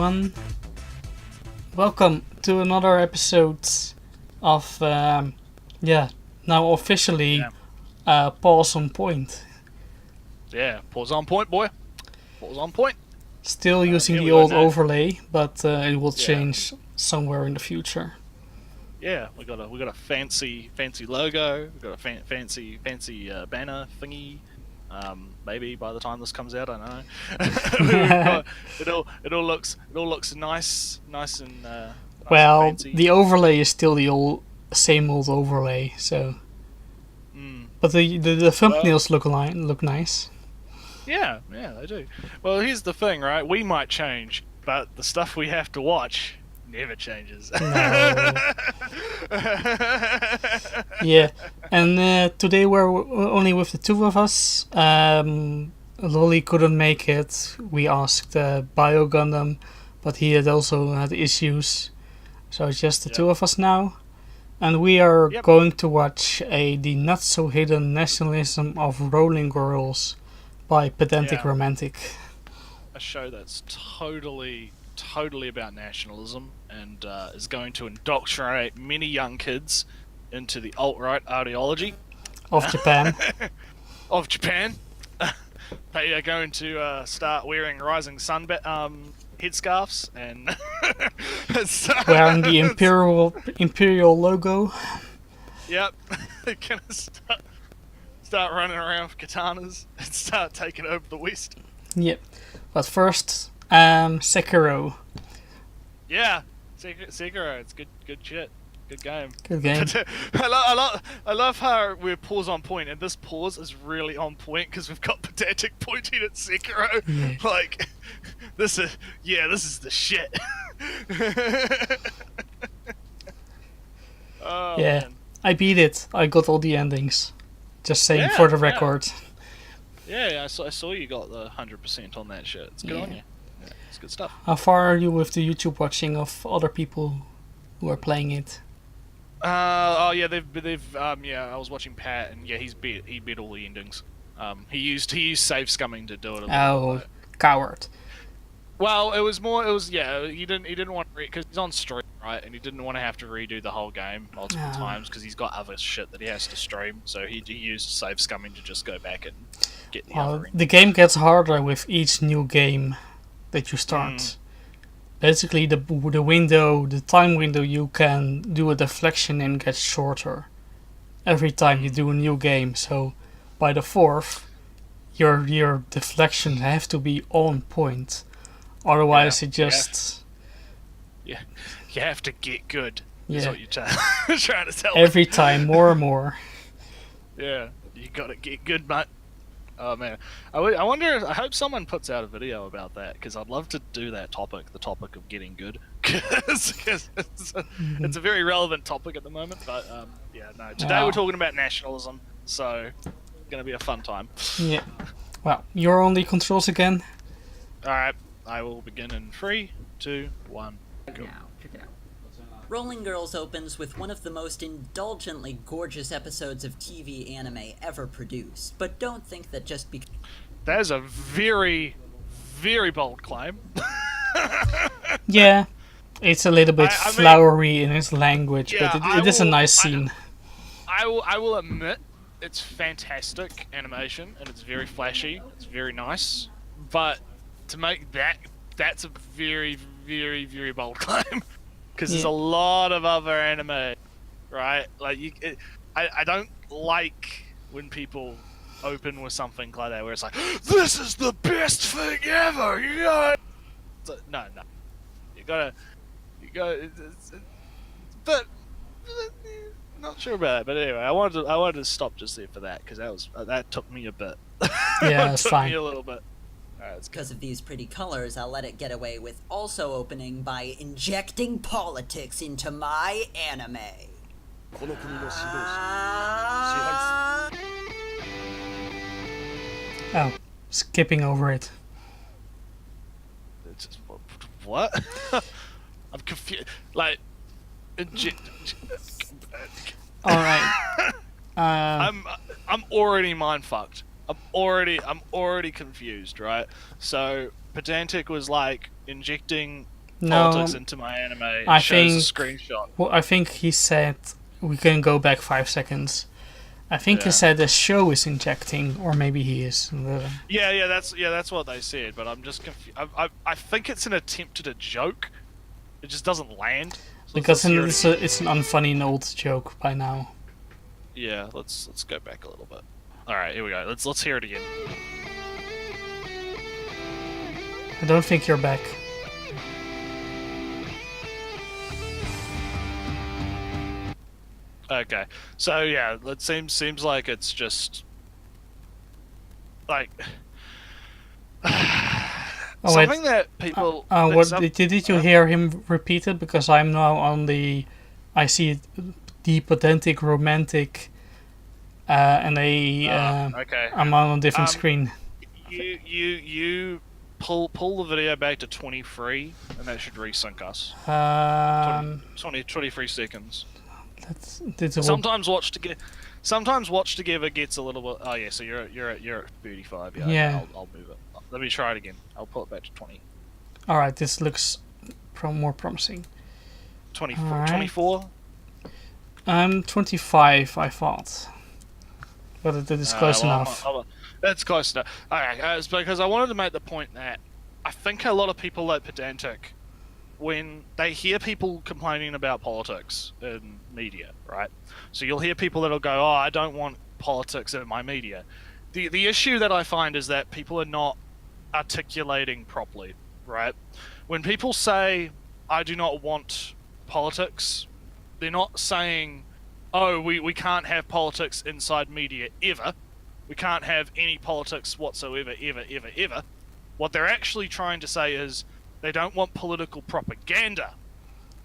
everyone. Welcome to another episode of, now officially Pause on Point. Yeah, pause on point, boy. Pause on point. Still using the old overlay, but it will change somewhere in the future. Yeah, we got a fancy logo. We got a fancy banner thingy. Maybe by the time this comes out, I don't know. it all looks nice and nice and the overlay is still the same old overlay. So, but the thumbnails look nice. Yeah, they do. Well, here's the thing, right? We might change, but the stuff we have to watch never changes. No. Yeah, and today we're only with the two of us. Lolly couldn't make it. We asked Bio Gundam, but he had also had issues. So it's just the two of us now. And we are going to watch the not so hidden nationalism of Rolling Girls by Pedantic Romantic. A show that's totally about nationalism and is going to indoctrinate many young kids into the alt-right ideology of Japan. They are going to start wearing rising sun headscarves and wearing the imperial logo. Yep, they're gonna start running around with katanas and start taking over the West. Yep, but first, Sekiro. Yeah, Sekiro. It's good shit. Good game. Good game. I love how we're pause on point, and this pause is really on point because we've got Pedantic pointing at Sekiro. Yeah. Like, this is the shit. Oh, yeah, man. I beat it. I got all the endings. Just saying for the record. Yeah, I saw you got the 100% on that shit. It's good on you. Yeah, it's good stuff. How far are you with the YouTube watching of other people who are playing it? They've I was watching Pat, and he beat all the endings. He used save scumming to do it. Coward. Well, he didn't want to because he's on stream, right, and he didn't want to have to redo the whole game multiple times because he's got other shit that he has to stream. So he used save scumming to just go back and get the other ending. The game gets harder with each new game that you start. Basically, the time window you can do a deflection in gets shorter every time you do a new game. So by the fourth, your deflections have to be on point. Otherwise, it just you have to get good. Is what you're trying to tell every me. time more and more. Yeah, you gotta get good, mate. Oh man, I wonder. I hope someone puts out a video about that because I'd love to do that topic, the topic of getting good, because it's a very relevant topic at the moment. But today we're talking about nationalism, so it's gonna be a fun time. Yeah. Well, you're on the controls again. All right, I will begin in 3, 2, 1, go. Now, check it out. Rolling Girls opens with one of the most indulgently gorgeous episodes of TV anime ever produced, but don't think that just because... That is a very, very bold claim. Yeah, it's a little bit flowery in its language, but it is a nice scene. I will admit, it's fantastic animation, and it's very flashy, it's very nice, but to make that's a very, very, very bold claim. Because there's a lot of other anime, right? Like I don't like when people open with something like that, where it's like, "This is the best thing ever." You know? No. You gotta. But not sure about that. But anyway, I wanted to stop just there for that because that took me a bit. Yeah, it's fine. Me a little bit. Because of these pretty colors, I'll let it get away with also opening by injecting politics into my anime. Oh, skipping over it. What? I'm confused. Like, all right. I'm already mind fucked. I'm already confused, right? So Pedantic was like injecting politics No, into my anime. It I shows a think. screenshot. Well, I think he said we can go back 5 seconds. I think he Yeah. said the show is injecting, or maybe he is. Yeah, that's what they said. But I'm just confused. I think it's an attempt at a joke. It just doesn't land. So Because let's hear it again. it's an unfunny and old joke by now. Yeah, let's go back a little bit. All right, here we go. Let's hear it again. I don't think you're back. Okay, so yeah, it seems like it's just like Oh, something wait. that people. What did you hear him repeat it? Because I'm now on the. I see the pedantic romantic, and okay. I'm on a different Um, screen. You pull the video back to 23, and that should resync us. 23 seconds. This will, Sometimes watch together gets a little bit. Oh yeah, so you're at 35. Yeah. Yeah. Okay, I'll move it. Let me try it again. I'll pull it back to 20. all right, this looks more promising. 24. Alright. 24. I'm 25, I thought, but it is close enough. That's close enough. Alright, it's because I wanted to make the point that I think a lot of people like pedantic when they hear people complaining about politics in media, right? So you'll hear people that'll go, "Oh, I don't want politics in my media." The issue that I find is that people are not articulating properly, right? When people say, "I do not want politics," they're not saying, "Oh, we can't have politics inside media ever. We can't have any politics whatsoever, ever." What they're actually trying to say is they don't want political propaganda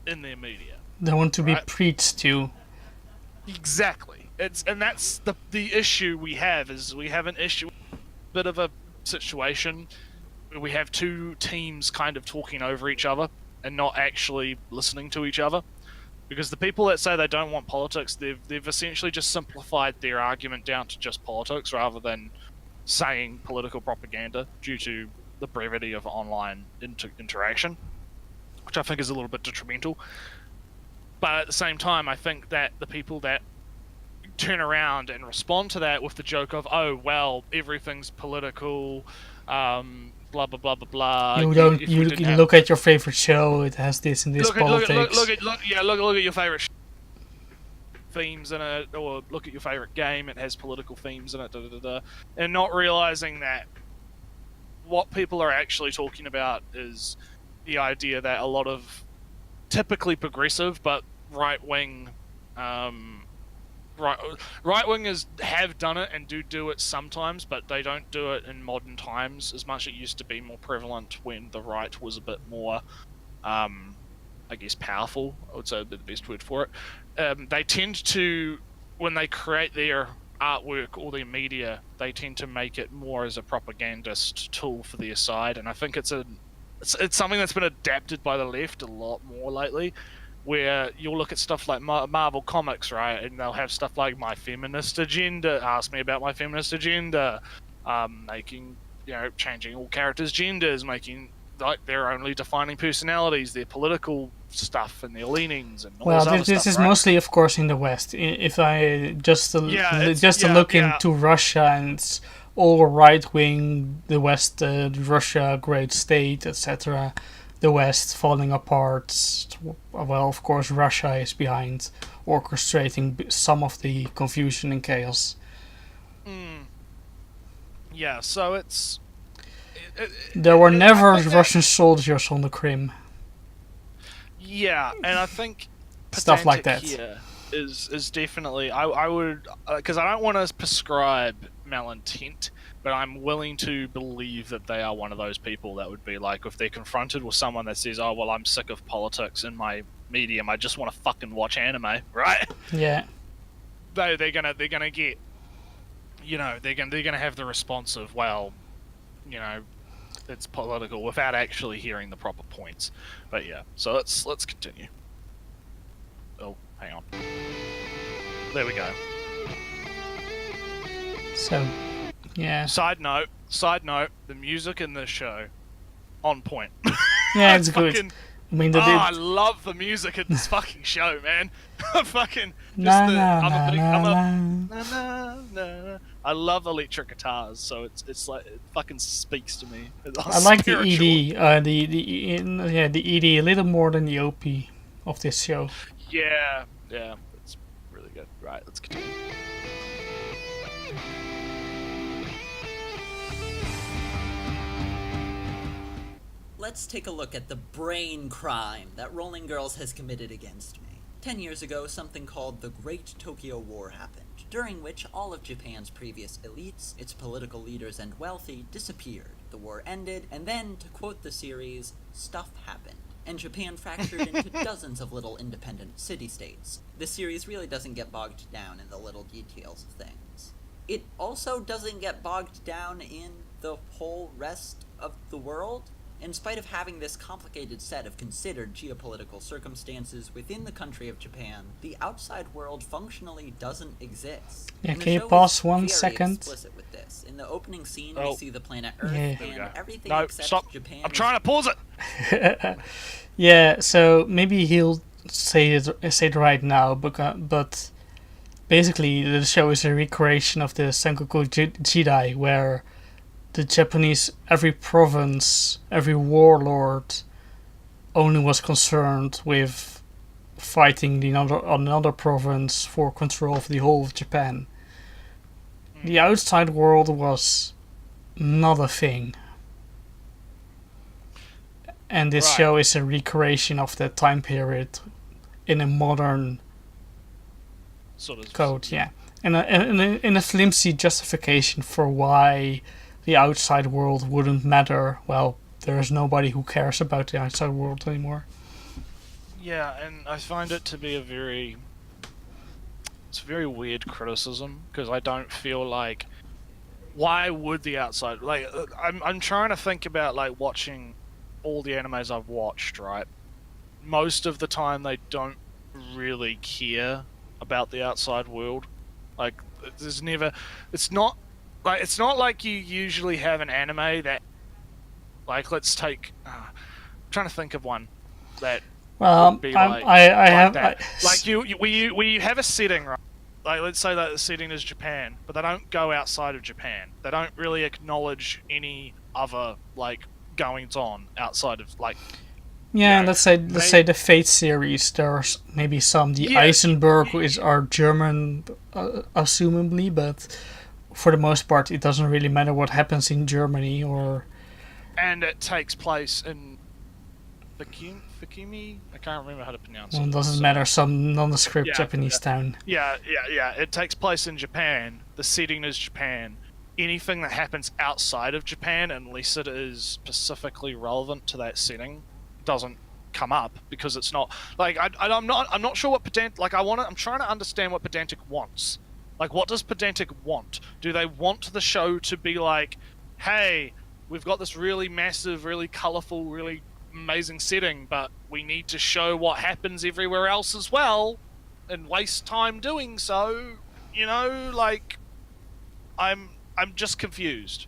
in their media. They want to be Right. preached to. Exactly. That's the issue we have is we have an issue, bit of a situation where we have two teams kind of talking over each other and not actually listening to each other. Because the people that say they don't want politics, they've essentially just simplified their argument down to just politics rather than saying political propaganda due to the brevity of online interaction, which I think is a little bit detrimental. But at the same time, I think that the people that turn around and respond to that with the joke of, "Oh, well, everything's political, blah blah blah blah blah." You look at your favorite show. It has this and this politics. Look at your favorite themes in it, or look at your favorite game. It has political themes in it, and not realizing that what people are actually talking about is the idea that a lot of typically progressive but right wing, right wingers have done it and do it sometimes, but they don't do it in modern times as much. It used to be more prevalent when the right was a bit more, I guess, powerful. I would say the best word for it. They tend to, when they create their artwork or their media, they tend to make it more as a propagandist tool for their side, and I think it's something that's been adapted by the left a lot more lately, where you'll look at stuff like Marvel Comics, right, and they'll have stuff like my feminist agenda, ask me about my feminist agenda, making, changing all characters' genders, making like their only defining personalities, their political stuff and their leanings and all Well, this other this stuff, is right? mostly, of course, in the West. If I just to look into Russia, and it's all right wing, the West, Russia, great state, etc. The West falling apart. Well, of course, Russia is behind orchestrating some of the confusion and chaos. Yeah, so it's. There were never I think Russian soldiers on the Crim. Yeah, and I think Stuff like that. here is definitely I would, because I don't want to prescribe malintent, but I'm willing to believe that they are one of those people that would be like, if they're confronted with someone that says, "Oh well, I'm sick of politics in my medium, I just want to fucking watch anime," right? Yeah. They're gonna get, they're gonna have the response of, well, it's political, without actually hearing the proper points. But yeah, so let's continue. Oh, hang on. There we go. So, yeah. Side note, the music in this show, on point. Yeah, it's good. I mean, I love the music in this fucking show, man. Fucking na just the. na I'm a na big. na I'm a. na. Na, na, na. I love electric guitars, so it's like it fucking speaks to me. It's I like the spiritual. the ED a little more than the OP of this show. Yeah, it's really good. Right, let's continue. Let's take a look at the brain crime that Rolling Girls has committed against me. 10 years ago, something called the Great Tokyo War happened, during which all of Japan's previous elites, its political leaders and wealthy, disappeared. The war ended, and then, to quote the series, stuff happened, and Japan fractured into dozens of little independent city-states. The series really doesn't get bogged down in the little details of things. It also doesn't get bogged down in the whole rest of the world. In spite of having this complicated set of considered geopolitical circumstances within the country of Japan, the outside world functionally doesn't exist. Yeah, And the can you show pause is one very second? explicit with this. In the opening scene, Oh. we see the planet Earth, Yeah. and everything No, except stop. Japan. I'm trying to pause it. Yeah, so maybe he'll say it right now, but basically the show is a recreation of the Sengoku Jidai, where the Japanese, every province, every warlord only was concerned with fighting another province for control of the whole of Japan. The outside world was not a thing. And this Right. show is a recreation of that time period in a modern Sort of code, yeah. And in a flimsy justification for why the outside world wouldn't matter. Well, there is nobody who cares about the outside world anymore. Yeah, and I find it to be it's a very weird criticism, because I don't feel like, why would the outside, like, I'm trying to think about, like, watching all the animes I've watched, right? Most of the time they don't really care about the outside world. Like, there's never, it's not like you usually have an anime that, like, let's take, I'm trying to think of one that would be like that. Like you have a setting, right? Like, let's say that the setting is Japan, but they don't go outside of Japan. They don't really acknowledge any other, like, goings on outside of, like. Yeah, Yeah, let's say the Fate series. There's maybe some. The Eisenberg are German, assumably, but for the most part, it doesn't really matter what happens in Germany or. And it takes place in Fikimi. I can't remember how to pronounce Well, it. it doesn't So- matter. Some nondescript Yeah, Japanese town. Yeah. It takes place in Japan. The setting is Japan. Anything that happens outside of Japan, unless it is specifically relevant to that setting, doesn't come up, because it's not like I'm not sure what Pedantic, like, I'm trying to understand what Pedantic wants. Like, what does Pedantic want? Do they want the show to be like, hey, we've got this really massive, really colourful, really amazing setting, but we need to show what happens everywhere else as well, and waste time doing so? You know, like, I'm just confused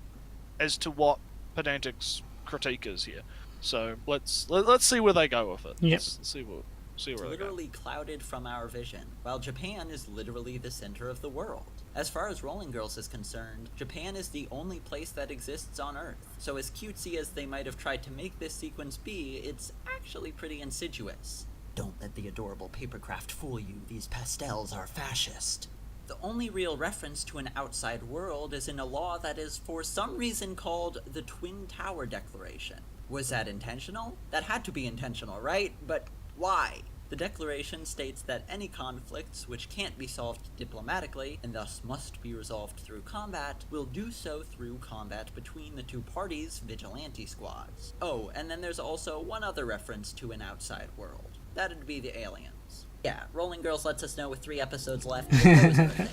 as to what Pedantic's critique is here. So let's see where they go with it. Yep. Let's see where It's they go. literally clouded from our vision, while Japan is literally the center of the world. As far as Rolling Girls is concerned, Japan is the only place that exists on Earth. So as cutesy as they might have tried to make this sequence be, it's actually pretty insidious. Don't let the adorable papercraft fool you, these pastels are fascist. The only real reference to an outside world is in a law that is for some reason called the Twin Tower Declaration. Was that intentional? That had to be intentional, right? But why? The declaration states that any conflicts which can't be solved diplomatically, and thus must be resolved through combat, will do so through combat between the two parties' vigilante squads. Oh, and then there's also one other reference to an outside world. That'd be the aliens. Yeah, Rolling Girls lets us know with 3 episodes left that those are a thing.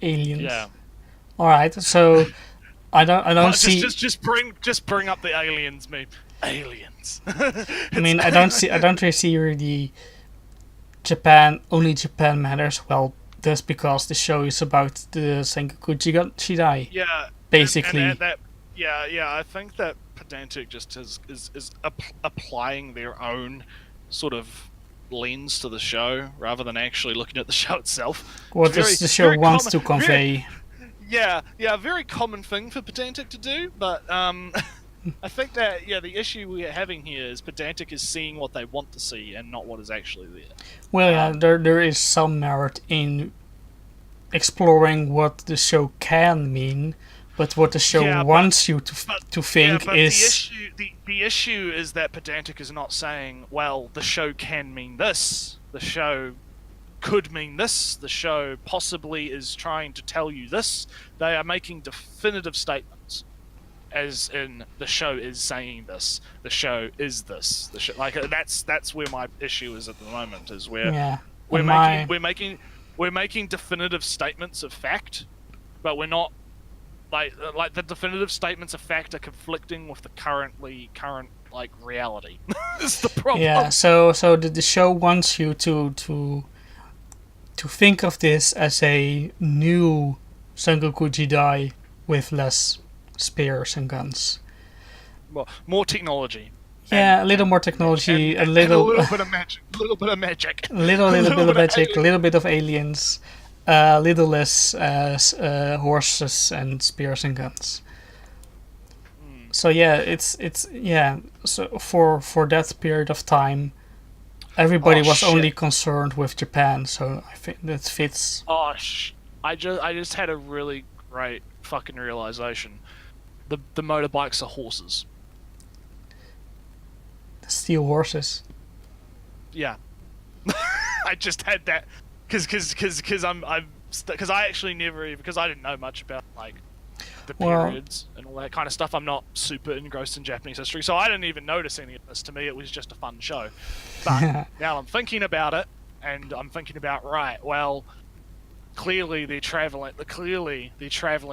Aliens. Yeah. All right, so I don't see. Just bring up the aliens meme. Aliens. I mean, I don't really see really only Japan matters. Well, that's because the show is about the Sengoku Jidai. Yeah. Basically. I think that Pedantic just is applying their own sort of lens to the show rather than actually looking at the show itself. What does the show Very wants common, to convey? yeah, very common thing for Pedantic to do, but I think that the issue we're having here is Pedantic is seeing what they want to see and not what is actually there. Well, yeah, there is some merit in exploring what the show can mean, but what the show wants you to think is. The issue is that Pedantic is not saying, well, the show can mean this, the show could mean this, the show possibly is trying to tell you this. They are making definitive statements, as in the show is saying this, the show is this, the show, like that's where my issue is at the moment. Is where we're making definitive statements of fact, but we're not like the definitive statements of fact are conflicting with the current like reality. Is the problem? Yeah, so the show wants you to think of this as a new Sengoku Jidai with less spears and guns. Well, more technology. Yeah, a little more technology, a little bit of magic, a little bit of magic, little bit of magic, a little bit of aliens, a little less horses and spears and guns. So yeah, it's So for that period of time, everybody was only concerned with Japan. So I think that fits. I just had a really great fucking realization. The motorbikes are horses. Steel horses. Yeah, I just had that because I actually never, because I didn't know much about like the periods and all that kind of stuff. I'm not super engrossed in Japanese history, so I didn't even notice any of this. To me, it was just a fun show. But now I'm thinking about it, and I'm thinking about clearly they're traveling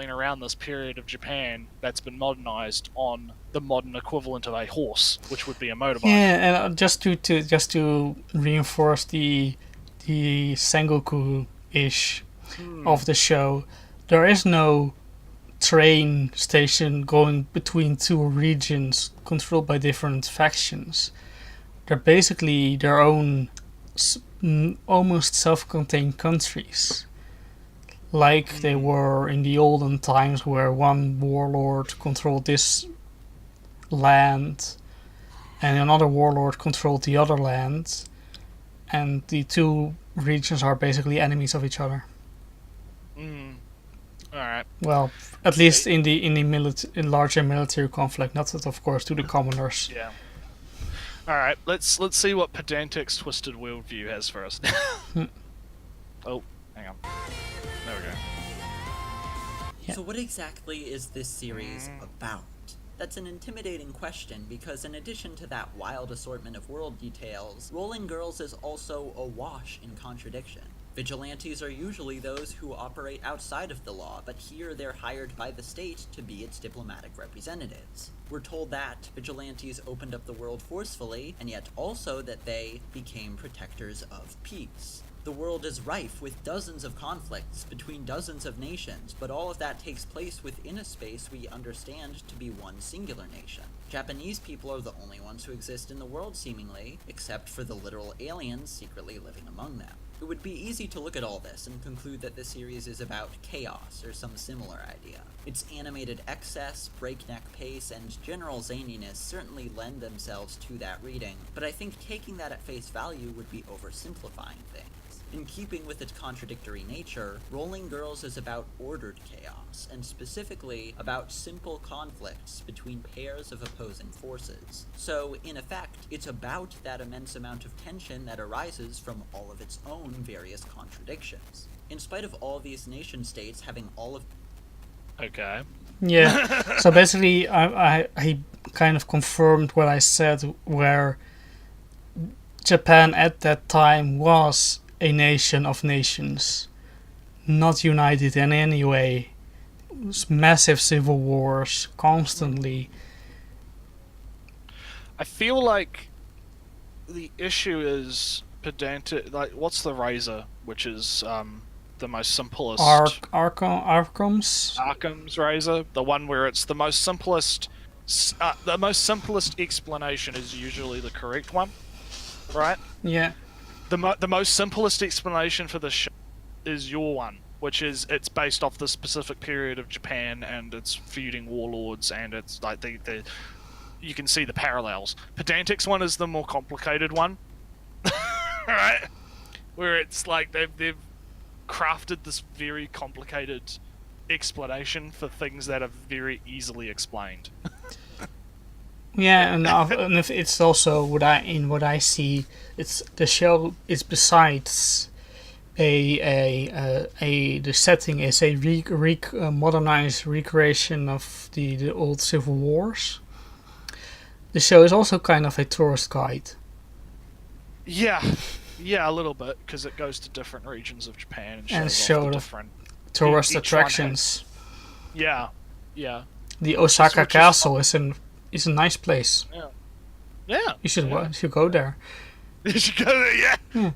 around this period of Japan that's been modernized on the modern equivalent of a horse, which would be a motorbike. Yeah, and just to reinforce the Sengoku ish of the show, there is no train station going between two regions controlled by different factions. They're basically their own almost self-contained countries, like they were in the olden times, where one warlord controlled this land and another warlord controlled the other land, and the two regions are basically enemies of each other. Alright. Well, at least in the larger military conflict, not that of course to the commoners. Yeah. Alright, let's see what Pedantic's twisted worldview has for us. Oh, hang on. There we go. Yeah. So what exactly is this series about? That's an intimidating question, because in addition to that wild assortment of world details, Rolling Girls is also awash in contradiction. Vigilantes are usually those who operate outside of the law, but here they're hired by the state to be its diplomatic representatives. We're told that vigilantes opened up the world forcefully, and yet also that they became protectors of peace. The world is rife with dozens of conflicts between dozens of nations, but all of that takes place within a space we understand to be one singular nation. Japanese people are the only ones who exist in the world, seemingly, except for the literal aliens secretly living among them. It would be easy to look at all this and conclude that the series is about chaos or some similar idea. Its animated excess, breakneck pace, and general zaniness certainly lend themselves to that reading, but I think taking that at face value would be oversimplifying things. In keeping with its contradictory nature, Rolling Girls is about ordered chaos, and specifically about simple conflicts between pairs of opposing forces. So, in effect, it's about that immense amount of tension that arises from all of its own various contradictions. In spite of all these nation-states having all of... Okay. Yeah, so basically I kind of confirmed what I said, where Japan at that time was a nation of nations, not united in any way. Massive civil wars constantly. I feel like the issue is Pedantic. Like, what's the razor, which is the most simplest? Arkham's Arkham's razor, the one where it's the most simplest the most simplest explanation is usually the correct one, right? Yeah. The most simplest explanation for this show is your one, which is it's based off the specific period of Japan and it's feuding warlords, and it's like the you can see the parallels. Pedantic's one is the more complicated one, right? Where it's like they've crafted this very complicated explanation for things that are very easily explained. Yeah, and if it's also what I see, it's the show is besides the setting is a modernized recreation of the old civil wars. The show is also kind of a tourist guide. Yeah, yeah, a little bit, because it goes to different regions of Japan and shows show off the the different tourist each one attractions. Yeah, yeah, The Osaka Which is Castle is a nice place. yeah. You should go there. You should go there, yeah. Yeah.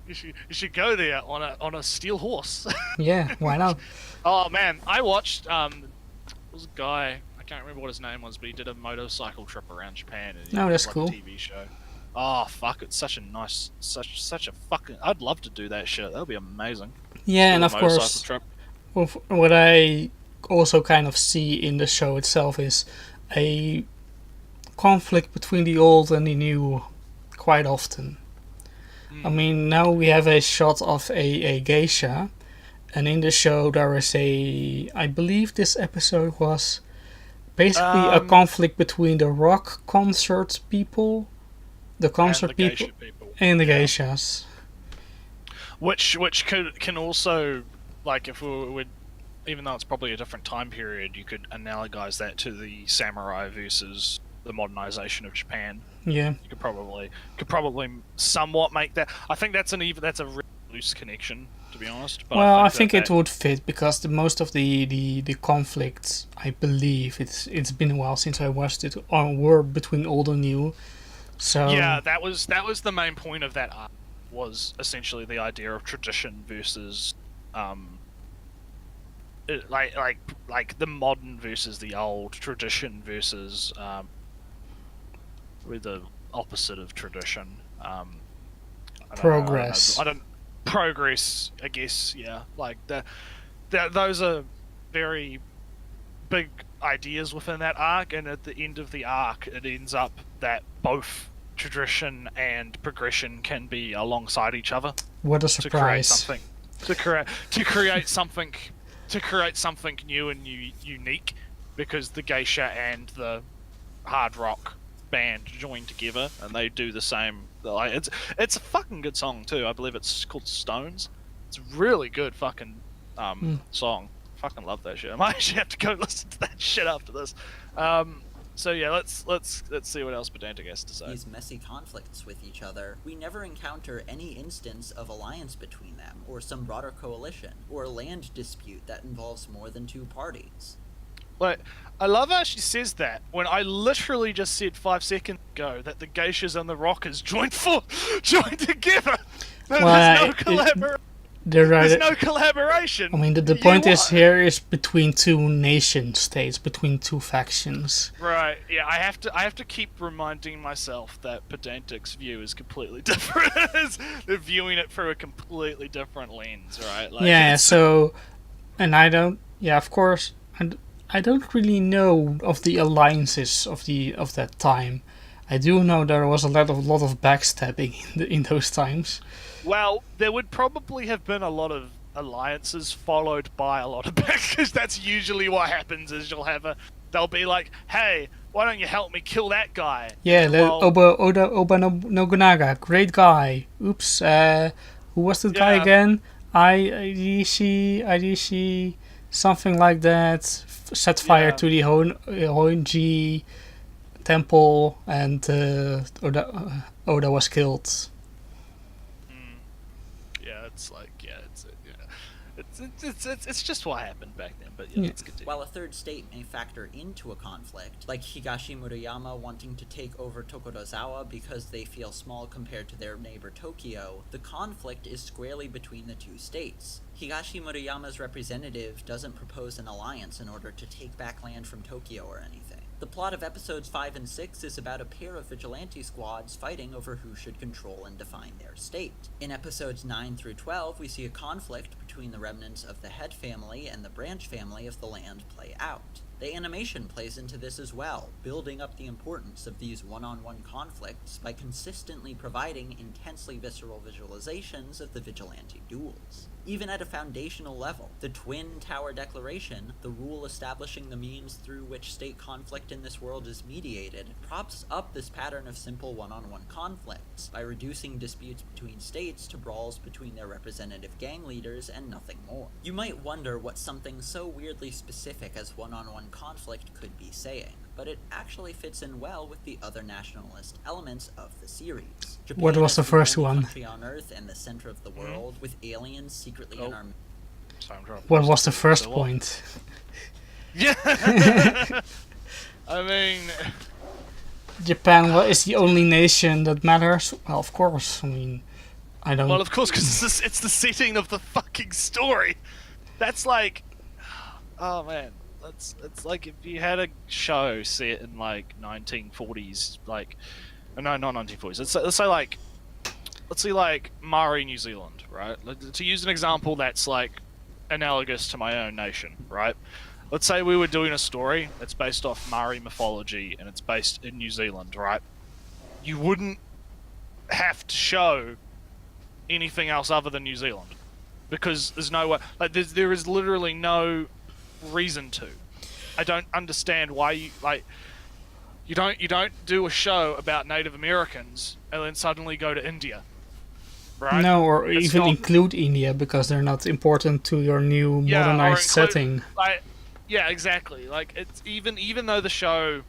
You should go there on a steel horse. Yeah, why not? Oh man, I watched there was a guy, I can't remember what his name was, but he did a motorcycle trip around Japan, and Oh, it that's was cool. like a TV show. Oh fuck, it's such a nice, such a fucking. I'd love to do that shit. That would be amazing. Yeah, Do and a of motorcycle course, trip. what I also kind of see in the show itself is a conflict between the old and the new quite often. I mean, now we have a shot of a geisha, and in the show there is I believe this episode was basically a conflict between the rock concert people, the concert and the people, geisha people. and the Yeah. geishas. Which can also, like, if we would, even though it's probably a different time period, you could analogize that to the samurai versus the modernization of Japan. Yeah. You could probably somewhat make that. I think that's a really loose connection, to be honest. But Well, I that think it would fit because most of the conflicts, I believe, it's been a while since I watched it, were between old and new. So yeah, that was the main point of that art, was essentially the idea of tradition versus like the modern versus the old, tradition versus with the opposite of tradition. progress. I don't progress. I guess, yeah. Like those are very big ideas within that arc, and at the end of the arc, it ends up that both tradition and progression can be alongside each other What a to create surprise! something. To create something new and unique, because the geisha and the hard rock band join together and they do the same. Like, it's a fucking good song too. I believe it's called Stones. It's a really good fucking song. Fucking love that shit. I might actually have to go listen to that shit after this. So yeah, let's see what else Pedantic has to say. These messy conflicts with each other, we never encounter any instance of alliance between them, or some broader coalition, or a land dispute that involves more than two parties. Like, I love how she says that when I literally just said 5 seconds ago that the geishas and the rockers joined together. Well, There's no collaboration. I mean, the point is here is between two nation states, between two factions. Right. Yeah. I have to keep reminding myself that Pedantic's view is completely different. They're viewing it through a completely different lens, right? Like, Yeah. So, and I don't. Yeah, of course. I don't really know of the alliances of that time. I do know there was a lot of backstabbing in those times. Well, there would probably have been a lot of alliances followed by a lot of because that's usually what happens. Is they'll be like, hey, why don't you help me kill that guy? Yeah, Well, Oba Nobunaga, great guy. Oops, who was the guy Yeah. again? Aidishi, something like that. Set fire Yeah. to the Hoenji temple, and Oda was killed. yeah, it's like it's just what happened back then. But yeah, Yeah. let's continue. While a third state may factor into a conflict, like Higashi Murayama wanting to take over Tokudozawa because they feel small compared to their neighbor Tokyo, the conflict is squarely between the two states. Higashi Murayama's representative doesn't propose an alliance in order to take back land from Tokyo or anything. The plot of episodes 5 and 6 is about a pair of vigilante squads fighting over who should control and define their state. In episodes 9 through 12, we see a conflict between the remnants of the head family and the branch family of the land play out. The animation plays into this as well, building up the importance of these one-on-one conflicts by consistently providing intensely visceral visualizations of the vigilante duels. Even at a foundational level, the Twin Tower Declaration, the rule establishing the means through which state conflict in this world is mediated, props up this pattern of simple one-on-one conflicts by reducing disputes between states to brawls between their representative gang leaders and nothing more. You might wonder what something so weirdly specific as one-on-one conflict could be saying, but it actually fits in well with the other nationalist elements of the series. Japan What was the is first only one? country on Earth and the center of the world, with aliens secretly in our... Sorry, I'm trying to What pause was the it. first So what? point? Yeah. I mean, Japan is the only nation that matters? Well, of course. I mean, I don't... well, of course, because it's the setting of the fucking story. That's like, oh man, it's like if you had a show set in like 1940s, like, no, not 1940s. Let's say like Maori, New Zealand, right? To use an example that's like analogous to my own nation, right? Let's say we were doing a story that's based off Maori mythology and it's based in New Zealand, right? You wouldn't have to show anything else other than New Zealand because there's no way. Like, there is literally no reason to. I don't understand why you don't do a show about Native Americans and then suddenly go to India, right? No, or It's even not- include India because they're not important to your new Yeah, or modernized include- setting. Like, yeah, exactly. Like, it's even though the show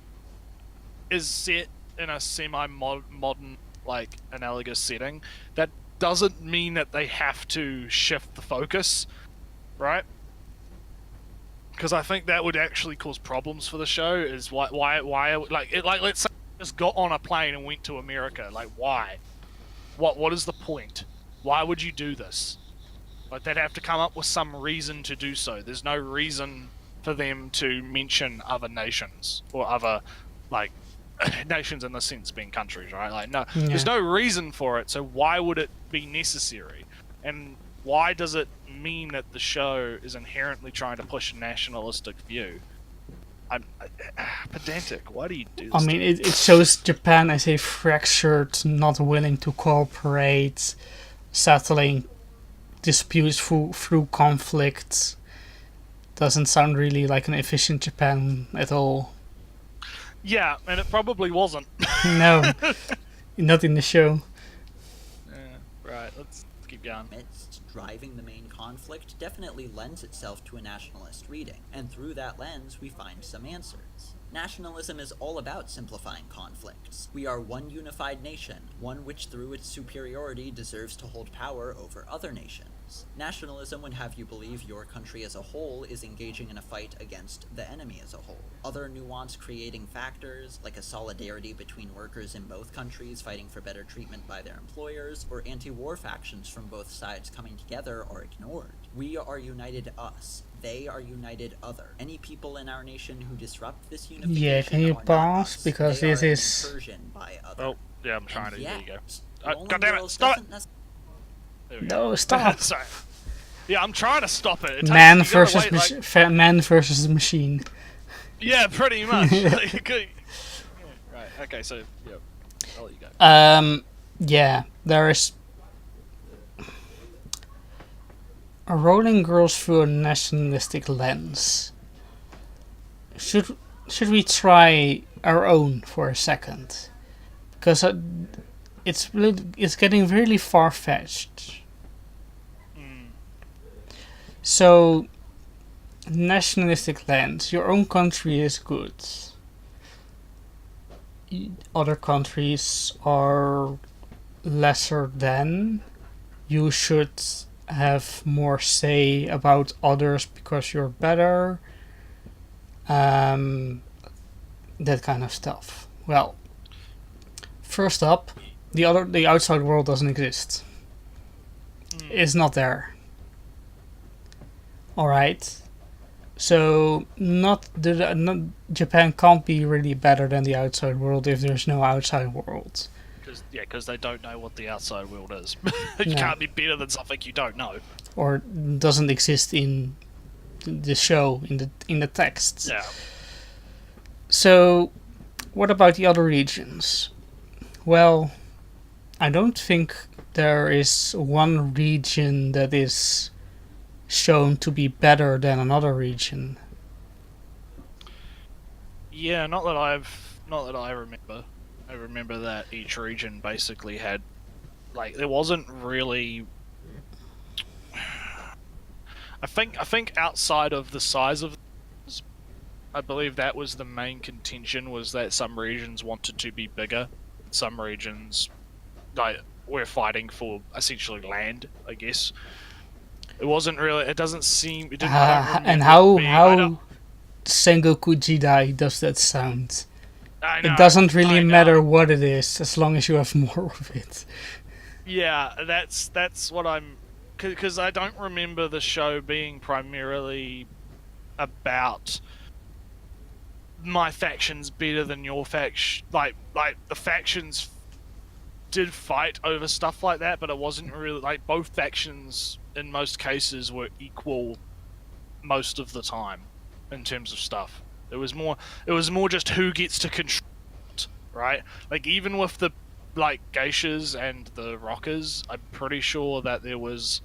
is set in a semi-modern, like, analogous setting, that doesn't mean that they have to shift the focus, right? Because I think that would actually cause problems for the show. Is why let's say you just got on a plane and went to America. Like, why? What is the point? Why would you do this? Like, they'd have to come up with some reason to do so. There's no reason for them to mention other nations or other, like, nations in the sense being countries, right? Like, no, Yeah. there's no reason for it. So why would it be necessary? And why does it mean that the show is inherently trying to push a nationalistic view? Pedantic. Why do you do this? I mean, it shows Japan as a fractured, not willing to cooperate, settling disputes through conflict. Doesn't sound really like an efficient Japan at all. Yeah, and it probably wasn't. No, not in the show. Yeah, right. Let's keep going. Amidst driving the main conflict definitely lends itself to a nationalist reading, and through that lens we find some answers. Nationalism is all about simplifying conflicts. We are one unified nation, one which through its superiority deserves to hold power over other nations. Nationalism would have you believe your country as a whole is engaging in a fight against the enemy as a whole. Other nuance creating factors, like a solidarity between workers in both countries fighting for better treatment by their employers, or anti-war factions from both sides coming together, are ignored. We are united us. They are united other. Any people in our nation who disrupt this unification Yeah, can you are not pause? us. Because They this are an is... incursion by other. Oh, yeah, I'm trying And to. There you go. yet, God Rolling damn it! Girls Stop doesn't it! There we No, go. stop. Sorry. Yeah, I'm trying to stop it. It takes- Man you gotta versus wait, like- man versus the machine. Yeah, pretty much. Like, yeah, right. Okay. So, yeah, I'll let you go. Yeah, there is a rolling girls through a nationalistic lens. Should we try our own for a second? Because it's getting really far fetched. So, nationalistic lens. Your own country is good. Other countries are lesser than. You should have more say about others because you're better. That kind of stuff. Well, first up, the outside world doesn't exist. It's not there. Alright. So not Japan can't be really better than the outside world if there's no outside world. Because they don't know what the outside world is. You No, can't be better than something you don't know. or doesn't exist in the show in the texts. Yeah. So what about the other regions? Well, I don't think there is one region that is shown to be better than another region. Yeah, not that I remember. I remember that each region basically had there wasn't really. I think outside of the size of, I believe that was the main contention, was that some regions wanted to be bigger, some regions were fighting for essentially land. I guess it wasn't really. It doesn't seem. It didn't. I don't remember And it being, I don't. how Sengoku Jidai does that sound? I It know. doesn't really I matter know. what it is as long as you have more of it. Yeah, that's what I'm. Because I don't remember the show being primarily about my faction's better than your faction. Like the factions did fight over stuff like that, but it wasn't really like both factions in most cases were equal most of the time in terms of stuff. It was more just who gets to control it, right? Like even with the geishas and the rockers, I'm pretty sure that there was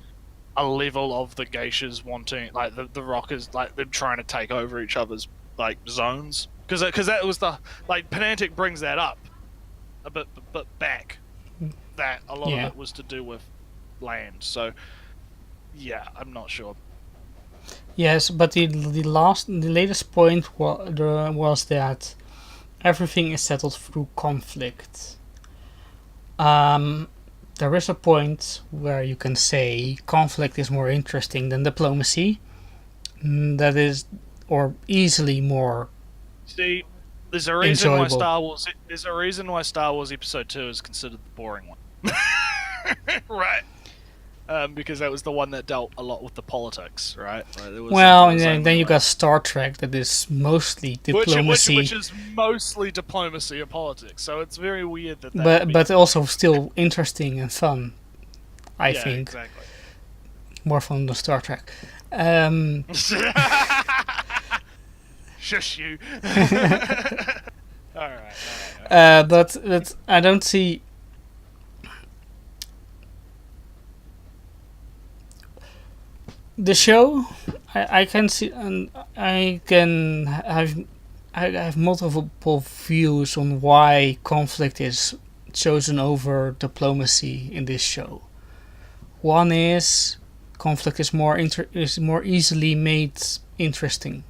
a level of the geishas wanting the rockers, like them trying to take over each other's zones, because that was the Penantic brings that up a bit, but back that a lot of Yeah. it was to do with land. So yeah, I'm not sure. Yes, but the latest point was that everything is settled through conflict. Um, there is a point where you can say conflict is more interesting than diplomacy. That is, or easily more See, there's a reason why enjoyable. Star Wars Episode 2 is considered the boring one. Right. Because that was the one that dealt a lot with the politics, right? Well, There and was then only you got Star Trek that is mostly diplomacy, which is mostly diplomacy and politics. So it's very weird that would be but also still interesting and fun. I yeah, think exactly. more fun than Star Trek. Um, Shush you. All right. but I don't see. The show, I can see, and I have multiple views on why conflict is chosen over diplomacy in this show. One is conflict is is more easily made interesting.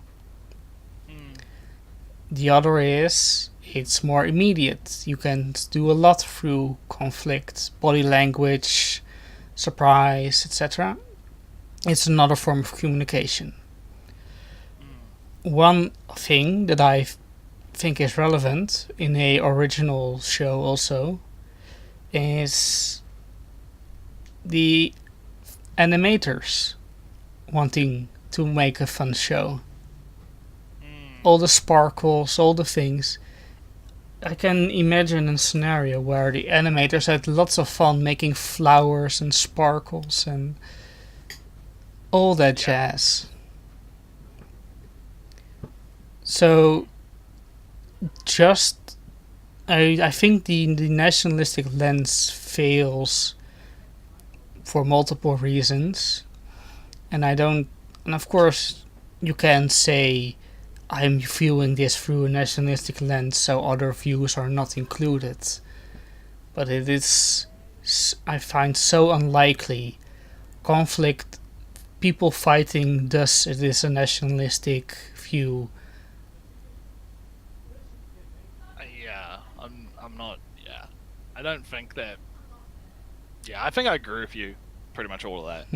The other is it's more immediate. You can do a lot through conflict, body language, surprise, etc. It's another form of communication. One thing that I think is relevant in a original show also is the animators wanting to make a fun show. All the sparkles, all the things. I can imagine a scenario where the animators had lots of fun making flowers and sparkles and all that jazz. So, just I think the nationalistic lens fails for multiple reasons, and I don't. And of course, you can say I'm viewing this through a nationalistic lens, so other views are not included. But it is, I find, so unlikely. Conflict, people fighting, thus it is a nationalistic view. Yeah, I'm not. Yeah, I don't think that. Yeah, I think I agree with you. Pretty much all of that.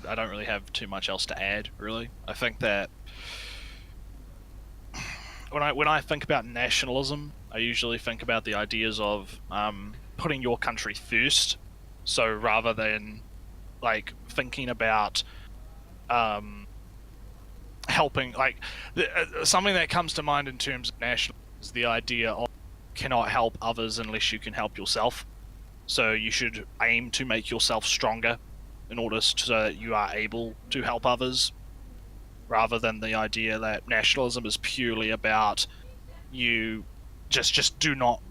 I don't really have too much else to add. Really, I think that when I think about nationalism, I usually think about the ideas of putting your country first. So rather than thinking about helping. Like something that comes to mind in terms of nationalism is the idea of cannot help others unless you can help yourself. So you should aim to make yourself stronger in order so that you are able to help others, rather than the idea that nationalism is purely about you just do not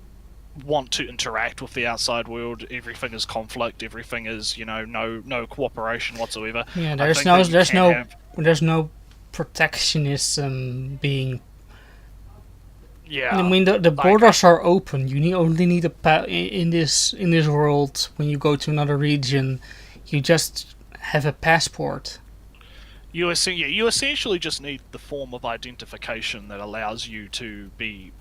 want to interact with the outside world. Everything is conflict. Everything is no cooperation whatsoever. Yeah, I there's think no that you there's can no have, there's no protectionism being. yeah, I mean, the like borders are open. You only need in this world. When you go to another region, you just have a passport. you essentially just need the form of identification that allows you to be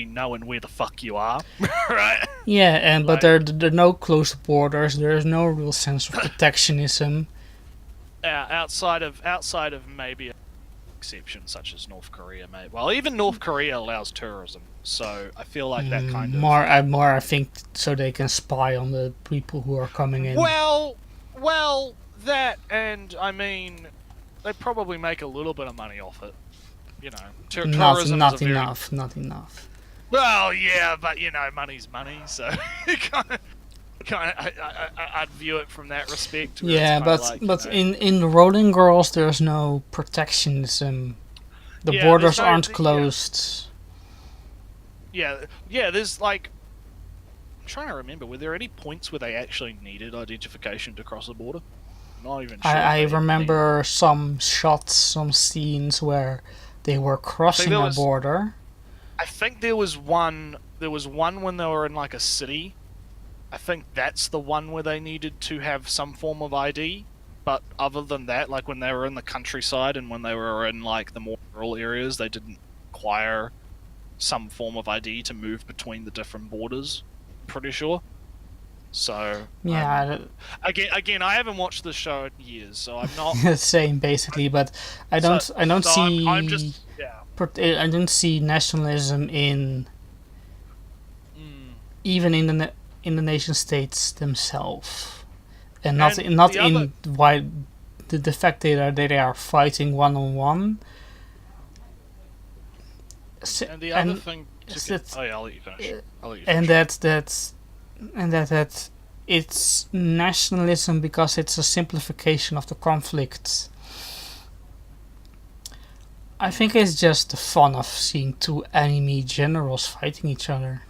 known where the fuck you are, right? Yeah, but Like, there are no closed borders. There is no real sense of protectionism. outside of maybe an exception such as North Korea, mate. Well, even North Korea allows tourism, so I feel like that kind of I think, so they can spy on the people who are coming in. well, that, and I mean, they probably make a little bit of money off it. Tourism Not is a very enough. Not enough. well, yeah, but money's money, so I'd view it from that respect. Where Yeah, it's but like, but in Rolling Girls, there's no protectionism. The yeah, borders there's no- aren't closed. yeah, there's like. I'm trying to remember, were there any points where they actually needed identification to cross the border? Not even sure. I remember some shots, some scenes where they were crossing a border. I think there was one. There was one when they were in like a city. I think that's the one where they needed to have some form of ID. But other than that, like when they were in the countryside and when they were in like the more rural areas, they didn't require some form of ID to move between the different borders. Pretty sure. So Yeah, again, I haven't watched the show in years, so I'm not. same basically. But I don't see. I'm just yeah. I don't see nationalism even in the nation states themselves, and not in why the fact that they are fighting one on one. And the other thing. I'll let you finish. And that it's nationalism because it's a simplification of the conflict. I think it's just the fun of seeing two enemy generals fighting each other.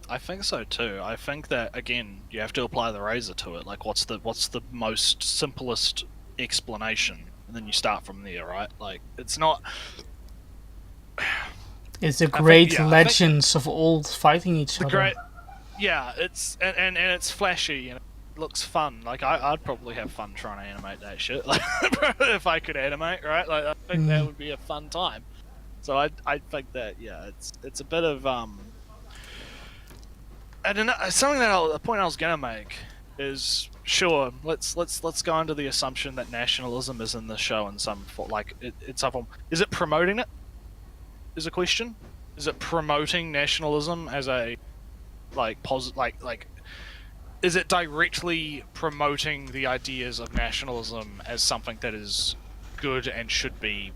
I think so too. I think that again, you have to apply the razor to it. Like, what's the most simplest explanation, and then you start from there, right? Like, it's not. It's the great legends of old fighting each other. Yeah, it's and it's flashy and it looks fun. Like I'd probably have fun trying to animate that shit. Like if I could animate, right? Like I think that would be a fun time. So I think that it's a bit of I don't know. Something that the point I was gonna make is sure. Let's go under the assumption that nationalism is in the show in some form. Like it's some form. Is it promoting it? Is a question. Is it promoting nationalism as a is it directly promoting the ideas of nationalism as something that is good and should be,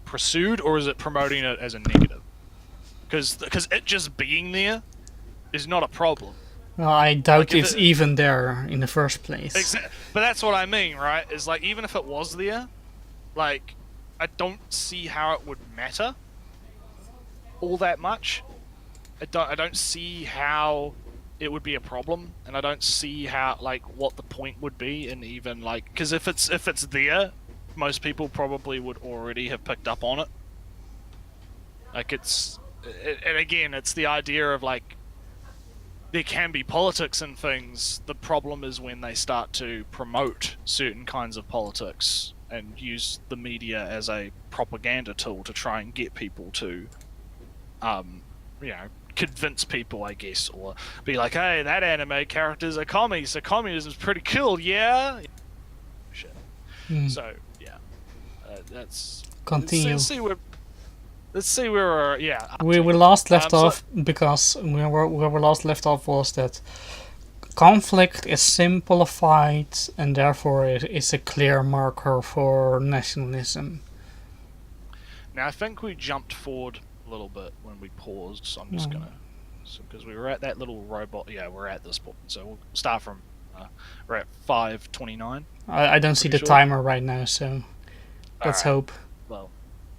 pursued, or is it promoting it as a negative? Because it just being there is not a problem. Well, I doubt it's even there in the first place. But that's what I mean, right? Is like, even if it was there, like, I don't see how it would matter all that much. I don't see how it would be a problem, and I don't see how, like, what the point would be, and even like, because if it's there, most people probably would already have picked up on it. Like and again, it's the idea of like, there can be politics in things. The problem is when they start to promote certain kinds of politics and use the media as a propaganda tool to try and get people to, convince people, I guess, or be like, hey, that anime character's a commie, so communism's pretty cool, yeah? Shit. So, yeah. That's... Continue. Let's see where we last left off, because where we last left off was that conflict is simplified and therefore is a clear marker for nationalism. Now, I think we jumped forward a little bit when we paused, so I'm just gonna, because we were at that little robot. Yeah, we're at this point, so we'll start from. We're at 5:29. I don't see the Pretty sure. timer right now, so let's Alright. hope. Well,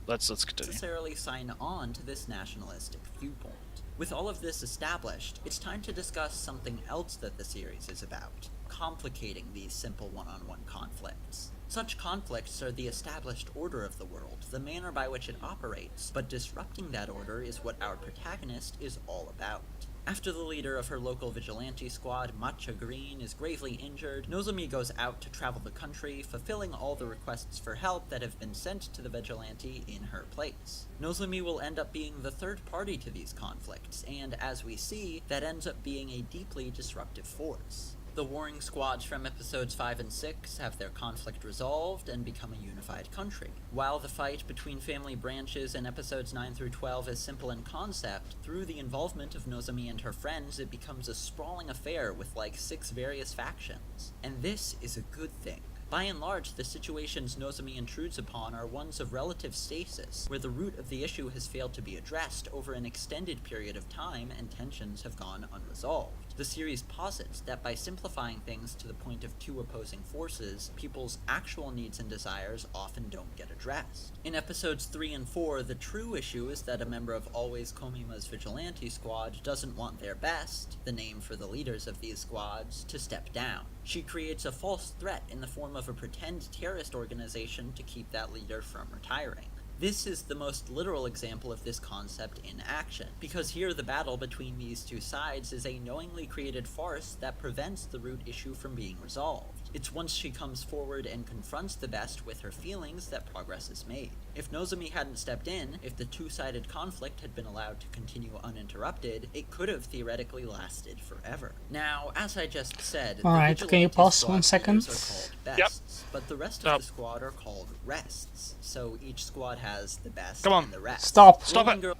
let's continue. Necessarily sign on to this nationalistic viewpoint. With all of this established, it's time to discuss something else that the series is about: complicating these simple one-on-one conflicts. Such conflicts are the established order of the world, the manner by which it operates, but disrupting that order is what our protagonist is all about. After the leader of her local vigilante squad, Matcha Green, is gravely injured, Nozomi goes out to travel the country, fulfilling all the requests for help that have been sent to the vigilante in her place. Nozomi will end up being the third party to these conflicts, and as we see, that ends up being a deeply disruptive force. The warring squads from episodes 5 and 6 have their conflict resolved and become a unified country. While the fight between family branches in episodes 9 through 12 is simple in concept, through the involvement of Nozomi and her friends, it becomes a sprawling affair with like 6 various factions. And this is a good thing. By and large, the situations Nozomi intrudes upon are ones of relative stasis, where the root of the issue has failed to be addressed over an extended period of time and tensions have gone unresolved. The series posits that by simplifying things to the point of 2 opposing forces, people's actual needs and desires often don't get addressed. In episodes 3 and 4, the true issue is that a member of Always Komima's vigilante squad doesn't want their best, the name for the leaders of these squads, to step down. She creates a false threat in the form of a pretend terrorist organization to keep that leader from retiring. This is the most literal example of this concept in action, because here the battle between these 2 sides is a knowingly created farce that prevents the root issue from being resolved. It's once she comes forward and confronts the best with her feelings that progress is made. If Nozomi hadn't stepped in, if the 2-sided conflict had been allowed to continue uninterrupted, it could have theoretically lasted forever. Now, as I just said, Alright, the can you vigilante pause squad 1 second? leaders are called bests, but the rest of the squad are called rests. So each squad has the best Come on. and the rest. Stop Rolling it.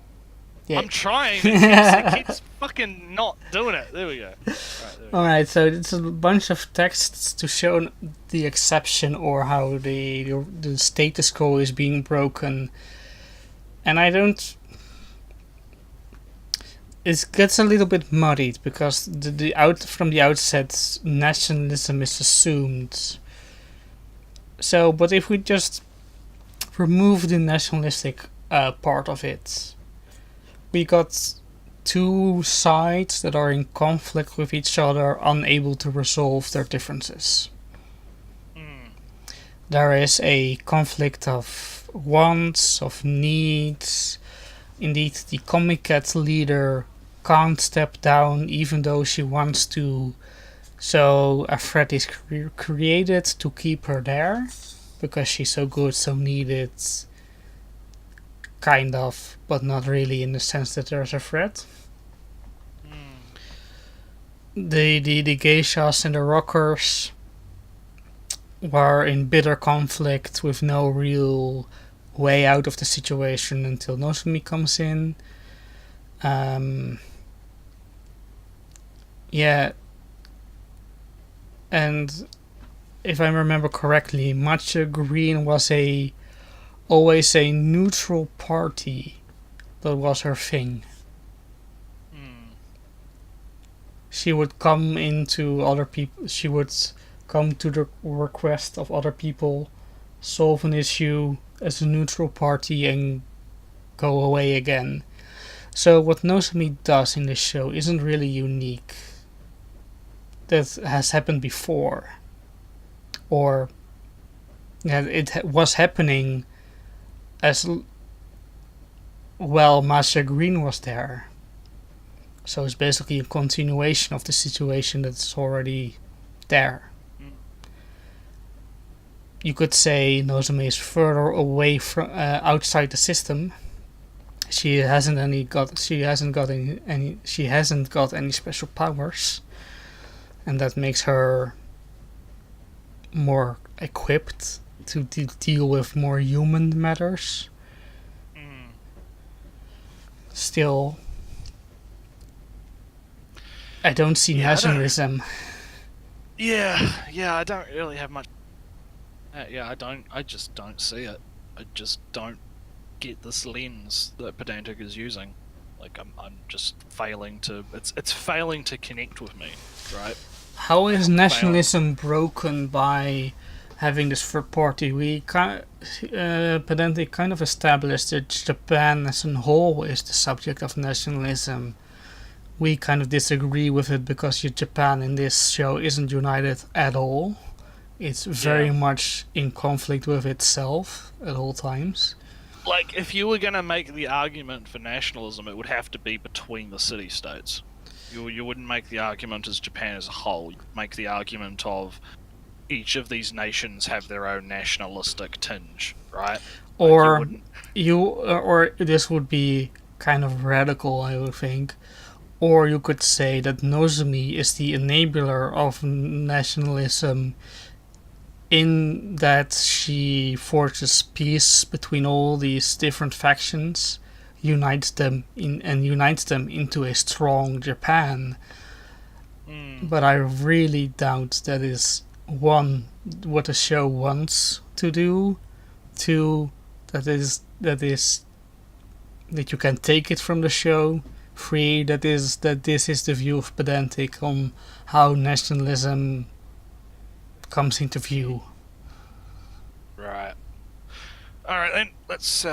Yeah. I'm trying. It keeps fucking not doing it. There we go. Alright, so it's a bunch of texts to show the exception or how the status quo is being broken. And I don't... It gets a little bit muddied because from the outset nationalism is assumed. So, but if we just remove the nationalistic part of it, we got 2 sides that are in conflict with each other, unable to resolve their differences. There is a conflict of wants, of needs. Indeed, the Comic Cat leader can't step down even though she wants to, so a threat is created to keep her there because she's so good, so needed, kind of, but not really in the sense that there's a threat. The geishas and the rockers were in bitter conflict with no real way out of the situation until Nozomi comes in. Yeah, and if I remember correctly, Matcha Green was always a neutral party. That was her thing. She would come into other people. She would come to the request of other people, solve an issue as a neutral party, and go away again. So what Nozomi does in this show isn't really unique. That has happened before, or it was happening as well. Masha Green was there, so it's basically a continuation of the situation that's already there. You could say Nozomi is further away from outside the system. She hasn't got any special powers, and that makes her more equipped to deal with more human matters. Still, I don't see Yeah, nationalism. I don't really have much. I just don't see it. I just don't get this lens that Pedantic is using. Like I'm just failing to. It's failing to connect with me, right? How is I'm failing. nationalism broken by having this third party? Pedantic kind of established that Japan as a whole is the subject of nationalism. We kind of disagree with it because Japan in this show isn't united at all. It's very Yeah. much in conflict with itself at all times. Like, if you were going to make the argument for nationalism, it would have to be between the city states. You wouldn't make the argument as Japan as a whole. You'd make the argument of each of these nations have their own nationalistic tinge, right? Like, you Or wouldn't. or this would be kind of radical, I would think. Or you could say that Nozomi is the enabler of nationalism in that she forges peace between all these different factions, unites them into a strong Japan. Mm, But I really doubt that is one what the show wants to do. Two, that you can take it from the show. Three, that this is the view of Pedantic on how nationalism comes into view. right. All right, then. Let's.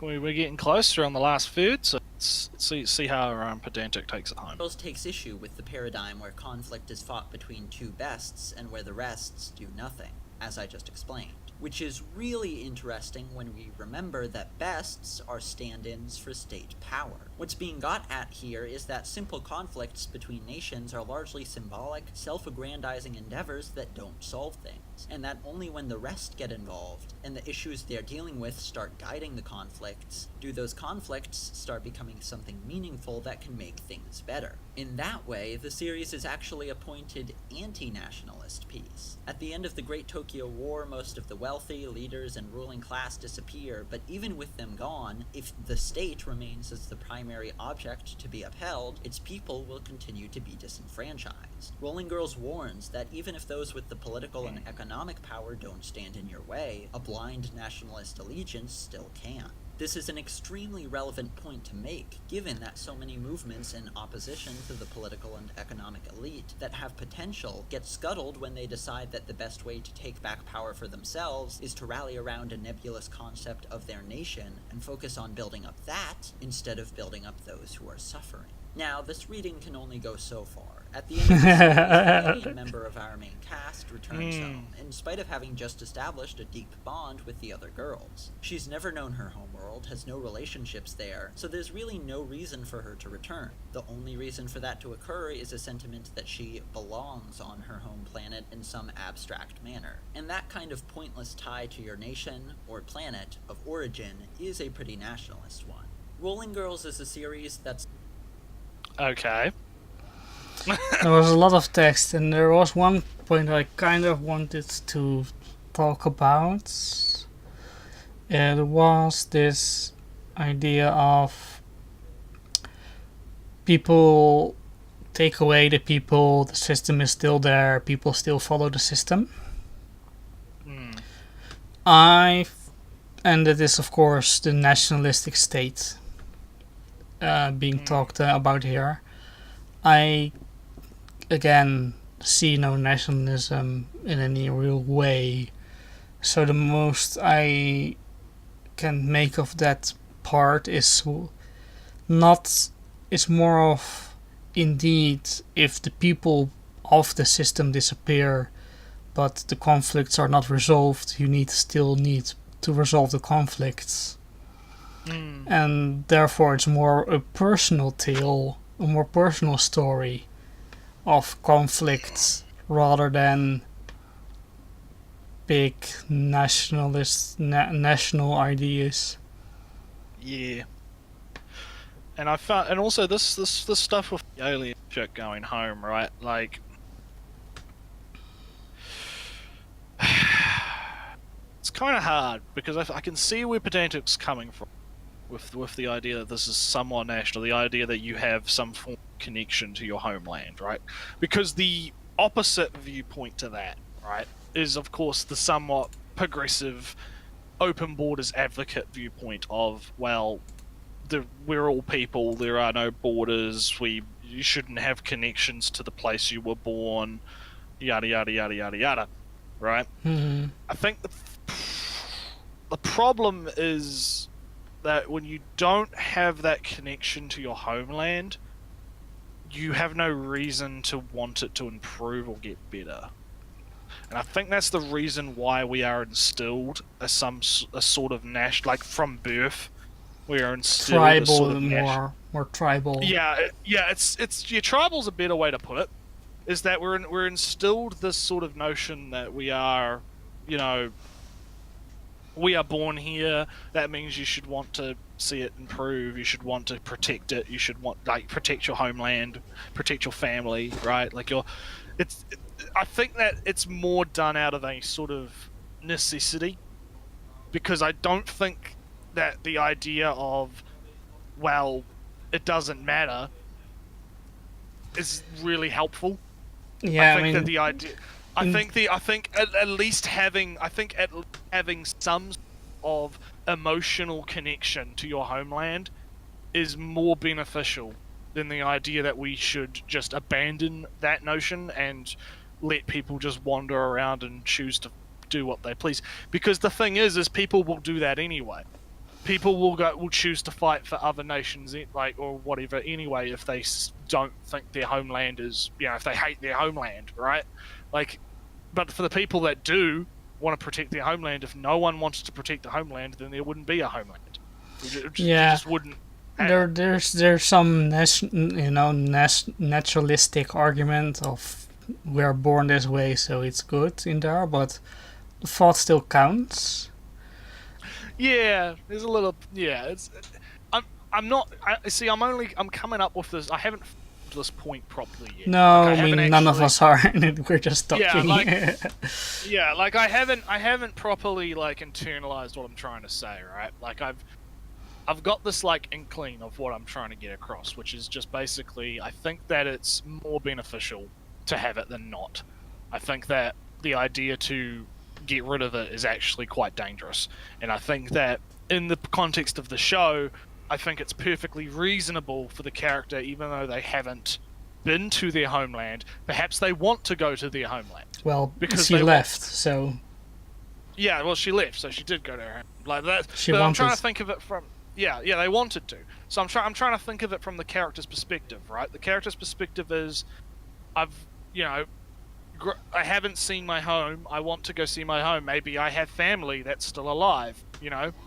We're getting closer on the last third, so let's see how Pedantic takes it home. Girls takes issue with the paradigm where conflict is fought between two bests and where the rests do nothing, as I just explained. Which is really interesting when we remember that bests are stand-ins for state power. What's being got at here is that simple conflicts between nations are largely symbolic, self-aggrandizing endeavors that don't solve things, and that only when the rest get involved and the issues they're dealing with start guiding the conflicts, do those conflicts start becoming something meaningful that can make things better. In that way, the series is actually a pointed anti-nationalist piece. At the end of the Great Tokyo War, most of the wealthy, leaders, and ruling class disappear, but even with them gone, if the state remains as the primary object to be upheld, its people will continue to be disenfranchised. Rolling Girls warns that even if those with the political and economic power don't stand in your way, a blind nationalist allegiance still can. This is an extremely relevant point to make, given that so many movements in opposition to the political and economic elite that have potential get scuttled when they decide that the best way to take back power for themselves is to rally around a nebulous concept of their nation and focus on building up that instead of building up those who are suffering. Now, this reading can only go so far. At the end of the series, any member of our main cast returns home, in spite of having just established a deep bond with the other girls. She's never known her homeworld, has no relationships there, so there's really no reason for her to return. The only reason for that to occur is a sentiment that she belongs on her home planet in some abstract manner. And that kind of pointless tie to your nation, or planet, of origin is a pretty nationalist one. Rolling Girls is a series that's Okay. There was a lot of text, and there was one point I kind of wanted to talk about. It was this idea of people take away the people, the system is still there, people still follow the system. Mm. And it is, of course, the nationalistic state being talked about here. I, again, see no nationalism in any real way. So the most I can make of that part is not, it's more of, indeed, if the people of the system disappear but the conflicts are not resolved, you still need to resolve the conflicts. And therefore it's more a personal tale, a more personal story of conflicts rather than big national ideas. Yeah. And I found, and also this stuff with the alien shit going home, right? Like, it's kind of hard because I can see where Pedantic's coming from, with the idea that this is somewhat national, the idea that you have some form of connection to your homeland, right? Because the opposite viewpoint to that, right, is of course the somewhat progressive, open borders advocate viewpoint of, well, we're all people, there are no borders, you shouldn't have connections to the place you were born, yada yada yada yada yada, right? Mm-hmm. I think the problem is that when you don't have that connection to your homeland, you have no reason to want it to improve or get better. And I think that's the reason why we are instilled a sort of like from birth, we are instilled Tribal, a sort of more tribal. Yeah, tribal's a better way to put it. Is that we're instilled this sort of notion that we are, you know, we are born here. That means you should want to see it improve. You should want to protect it. You should want protect your homeland, protect your family, right? I think that it's more done out of a sort of necessity, because I don't think that the idea of, well, it doesn't matter, is really helpful. Yeah, I think that the idea, I think at least having some of emotional connection to your homeland is more beneficial than the idea that we should just abandon that notion and let people just wander around and choose to do what they please. Because the thing is people will do that anyway. People will choose to fight for other nations, or whatever, anyway, if they don't think their homeland is, if they hate their homeland, right? But for the people that do want to protect their homeland, if no one wanted to protect the homeland, then there wouldn't be a homeland. It just wouldn't. There's some naturalistic argument of we're born this way, so it's good in there, but the thought still counts. Yeah, there's a little. Yeah, I'm not. I'm coming up with this. I haven't to this point properly yet. No, I mean none of us are, and we're just talking. Yeah, I haven't properly internalized what I'm trying to say, right? I've got this inkling of what I'm trying to get across, which is just basically I think that it's more beneficial to have it than not. I think that the idea to get rid of it is actually quite dangerous, and I think that in the context of the show, I think it's perfectly reasonable for the character, even though they haven't been to their homeland, perhaps they want to go to their homeland. Well, because she left, so... Yeah, well, she left, so she did go to her like that. She but wanted. I'm trying to think of it from... Yeah, they wanted to. So I'm trying to think of it from the character's perspective, right? The character's perspective is, I haven't seen my home, I want to go see my home. Maybe I have family that's still alive,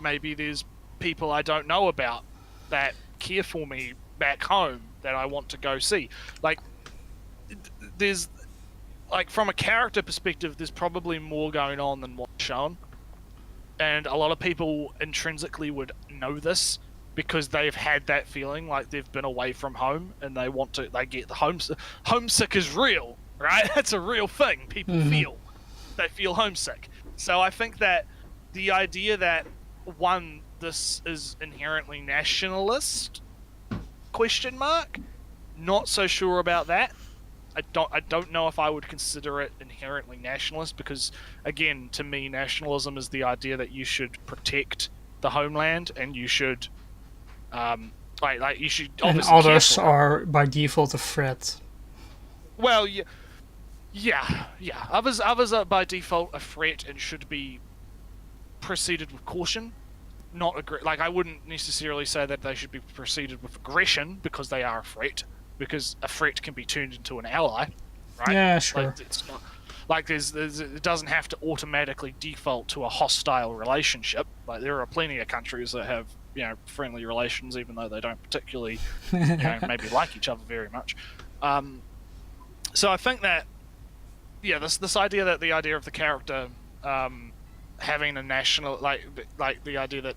Maybe there's people I don't know about that care for me back home that I want to go see. There's from a character perspective, there's probably more going on than what's shown, and a lot of people intrinsically would know this because they've had that feeling like they've been away from home and they get the homesick is real, right? That's a real thing people feel. They feel homesick. So I think that the idea that this is inherently nationalist? ? Not so sure about that. I don't know if I would consider it inherently nationalist, because again, to me, nationalism is the idea that you should protect the homeland and you should you should obviously. And others are by default a threat. Well, yeah. Others are by default a threat and should be proceeded with caution. I wouldn't necessarily say that they should be proceeded with aggression because they are a threat, because a threat can be turned into an ally, right? Yeah, sure. It's not it doesn't have to automatically default to a hostile relationship. There are plenty of countries that have friendly relations, even though they don't particularly maybe like each other very much. So I think that this idea that the idea of the character having a national the idea that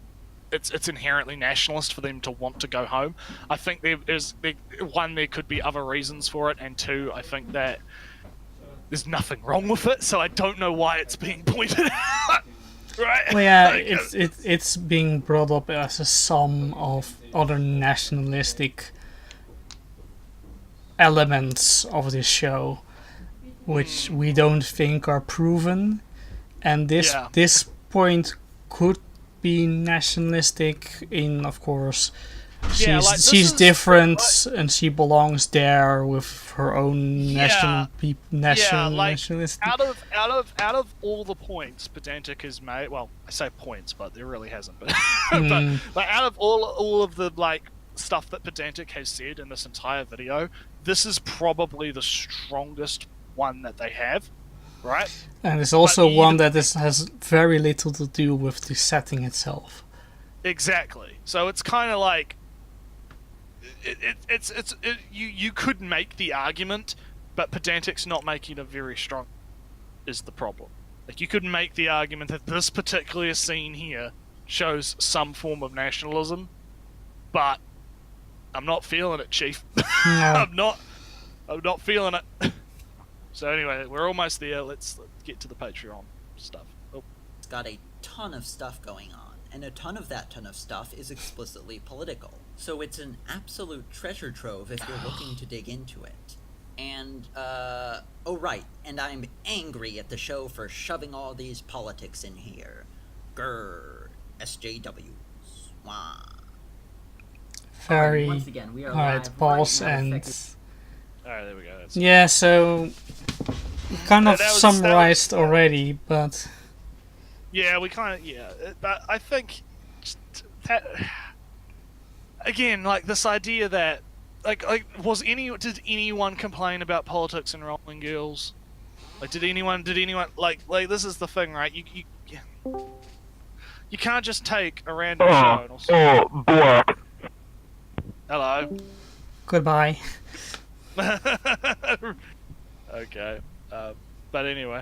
it's inherently nationalist for them to want to go home. I think there could be other reasons for it, and two, I think that there's nothing wrong with it, so I don't know why it's being pointed out. right? Well, yeah, Like, it's being brought up as a sum of other nationalistic elements of this show, which we don't think are proven, and yeah, this point could be nationalistic in, of course, yeah. Like this she's is different and she belongs there with her own yeah, yeah. Like nationalistic. out of all the points Pedantic has made, well, I say points, but there really hasn't. But but Mm, like out of all of the like stuff that Pedantic has said in this entire video, this is probably the strongest one that they have, right? and it's But also one even that has very little to do with the setting itself. exactly, so it's kind of like you could make the argument, but Pedantic's not making a very strong. Is the problem? Like you could make the argument that this particular scene here shows some form of nationalism, but I'm not feeling it, Chief. No. I'm not feeling it. So anyway, we're almost there. Let's get to the Patreon stuff. Oh. It's got a ton of stuff going on, and a ton of that ton of stuff is explicitly political. So it's an absolute treasure trove if you're looking to dig into it. And, oh right, and I'm angry at the show for shoving all these politics in here. Grrr, SJWs, wah. Very. Once again, we are Alright, live pause right now, and. effective- All right, there we go. That's Yeah, so. Kind of That was- summarized already, but. Yeah, we kind of but I think that again, like this idea that like did anyone complain about politics and rolling girls? Like did anyone like this is the thing, right? You can't just take a random show and also, hello. Goodbye. Okay, but anyway,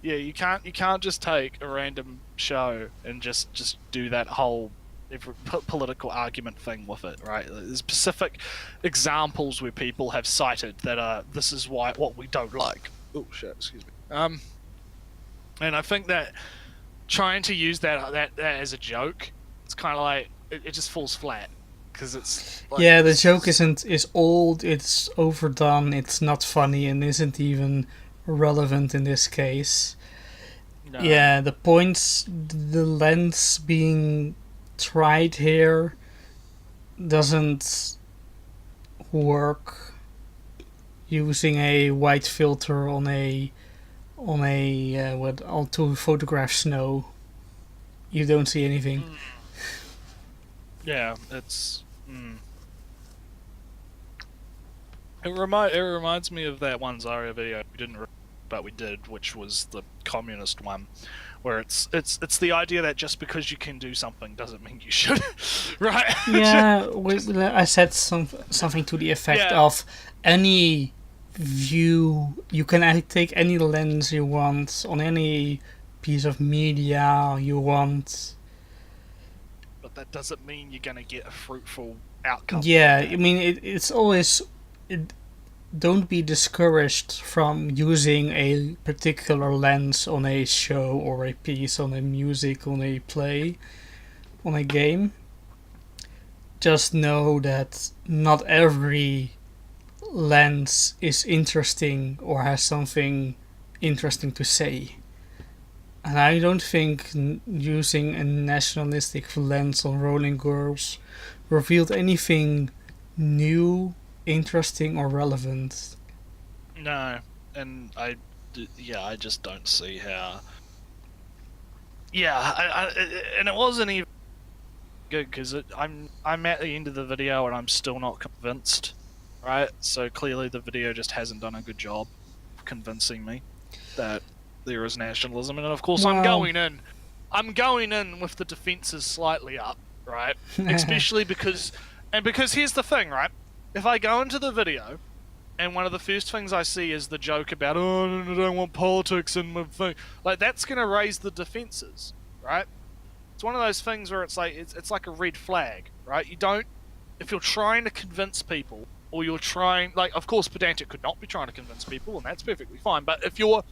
yeah, you can't just take a random show and just do that whole political argument thing with it, right? There's specific examples where people have cited that this is what we don't like. Oh shit, excuse me. And I think that trying to use that as a joke, it's kind of like it just falls flat because it's like, Yeah, the joke is old, it's overdone, it's not funny, and isn't even relevant in this case. no. Yeah, the points, the lens being tried here doesn't work using a white filter on a to photograph snow. You don't see anything. Yeah, it's. It reminds me of that one Zarya video we didn't, but we did, which was the communist one, where it's the idea that just because you can do something doesn't mean you should, right? Yeah, I said something to the effect Yeah. of any view. You can take any lens you want on any piece of media you want. But that doesn't mean you're gonna get a fruitful outcome. Yeah, from that. I mean it's always. Don't be discouraged from using a particular lens on a show or a piece, on a music, on a play, on a game. Just know that not every lens is interesting or has something interesting to say. And I don't think using a nationalistic lens on Rolling Girls revealed anything new, interesting, or relevant. No, and I just don't see how. Yeah, and it wasn't even good because I'm at the end of the video and I'm still not convinced, right? So clearly the video just hasn't done a good job of convincing me that there is nationalism, and of course Well- I'm going in with the defenses slightly up, right? Especially because here's the thing, right? If I go into the video and one of the first things I see is the joke about, oh, I don't want politics in my thing, like that's gonna raise the defenses, right? It's one of those things where it's like it's like a red flag, right? You don't, if you're trying to convince people, or you're trying, like, of course Pedantic could not be trying to convince people, and that's perfectly fine, but if you're,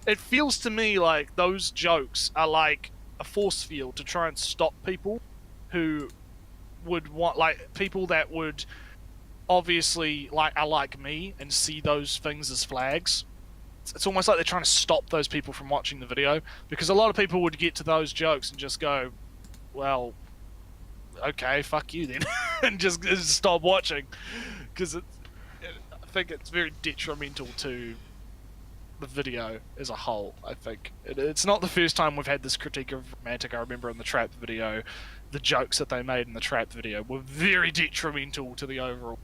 it feels to me like those jokes are like a force field to try and stop people who would want, like, people that would obviously are like me and see those things as flags. It's almost like they're trying to stop those people from watching the video, because a lot of people would get to those jokes and just go, well, okay, fuck you then, and just stop watching, because I think it's very detrimental to the video as a whole. I think it's not the first time we've had this critique of Romantic. I remember in the Trap video, the jokes that they made in the Trap video were very detrimental to the overall.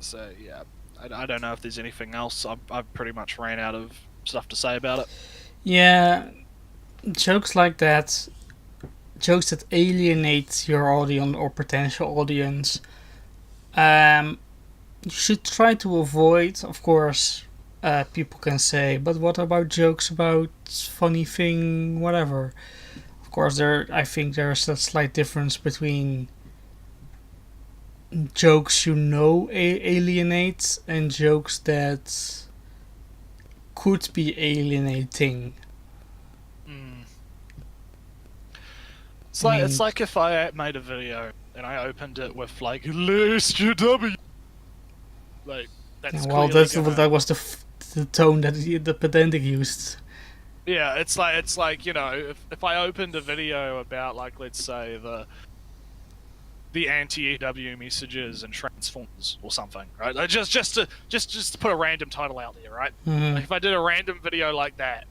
So yeah, I don't know if there's anything else. I've pretty much ran out of stuff to say about it. Yeah, jokes like that, jokes that alienate your audience or potential audience, you should try to avoid. Of course, people can say, but what about jokes about funny thing, whatever? Of course, I think there's a slight difference between jokes alienate and jokes that could be alienating. It's like if I made a video and I opened it with like LSJW, like that's well, that was the tone that the pedantic used. Yeah, it's like if I opened a video about, like, let's say the anti-EW messages and Transformers or something, right? Like just to put a random title out there, right? Mm-hmm. Like if I did a random video like that,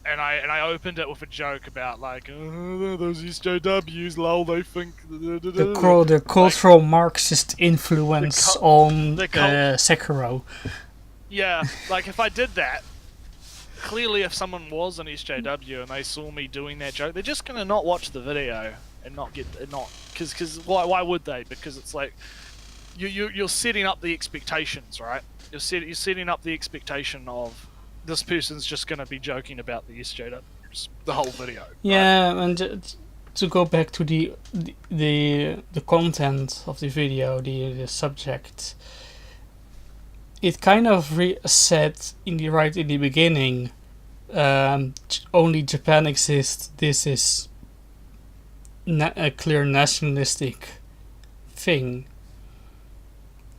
and I opened it with a joke about, like, those SJWs, lol, they think the cultural Marxist influence on Sekiro. Yeah, like if I did that, clearly if someone was an SJW and they saw me doing that joke, they're just gonna not watch the video and because why would they? Because it's like you're setting up the expectations, right? You're setting up the expectation of this person's just gonna be joking about the SJWs the whole video. Yeah, right? And to go back to the content of the video, the subject, it kind of said in the beginning, only Japan exists. This is a clear nationalistic thing.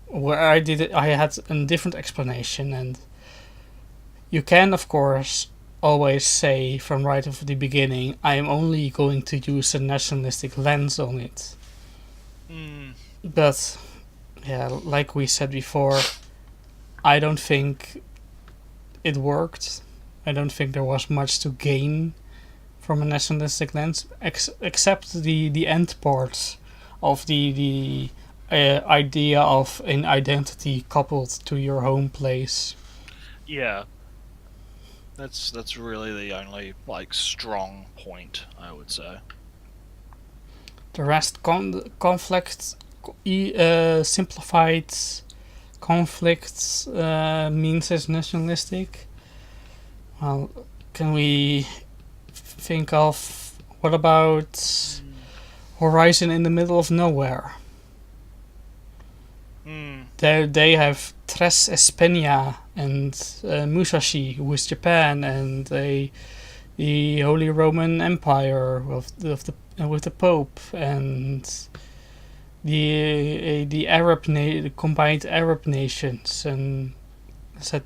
Where I had a different explanation, and you can, of course, always say from right of the beginning, I am only going to use a nationalistic lens on it. But yeah, like we said before, I don't think it worked. I don't think there was much to gain from a nationalistic lens, except the end part of the idea of an identity coupled to your home place. Yeah, that's really the only, like, strong point, I would say. The rest, conflict, simplified conflict means as nationalistic. Well, can we think of, what about Horizon in the middle of nowhere? They have Tres Espenia and Musashi, who is Japan, and the Holy Roman Empire with the Pope, and the combined Arab nations, and